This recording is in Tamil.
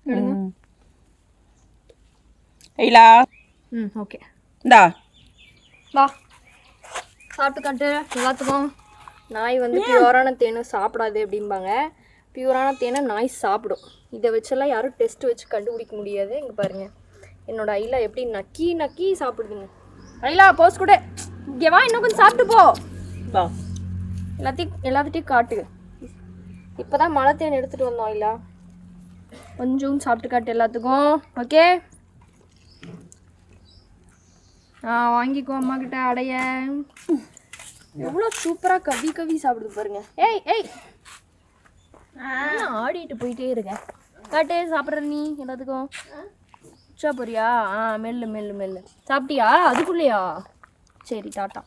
எடுங்க. ஐலா. ஓகே. இந்தா வா சாப்பிட்டு காட்டு எல்லாத்துக்கும். நாய் வந்து பியூரான தேனை சாப்பிடாது அப்படிம்பாங்க. பியூரான தேனை நாய் சாப்பிடும். இதை வச்செல்லாம் யாரும் டெஸ்ட் வச்சு கண்டுபிடிக்க முடியாது. இங்கே பாருங்கள் என்னோட ஐலா எப்படி நக்கி நக்கி சாப்பிடுதுங்க. ஐலா போஸ் கூட இங்கே வா, இன்னும் கொஞ்சம் சாப்பிட்டு போ. வா எல்லாத்தையும் காட்டு. இப்போ தான் மழை தேன் எடுத்துகிட்டு வந்தோம் ஐலா. கொஞ்சம் சாப்பிட்டு காட்டு எல்லாத்துக்கும். ஓகே வாங்கிக்கோ அம்மா கிட்ட அடைய. எவ்வளோ சூப்பராக கவி கவி சாப்பிடுது பாருங்க. ஏய் ஏய் ஆடிட்டு போயிட்டே இருக்க. காட்டு சாப்பிட்ற நீ எல்லாத்துக்கும். உச்சா போறியா? மெல்லு மெல்லு மெல்லு. சாப்பிட்டியா? அதுக்குள்ளேயா? சரி டாட்டா.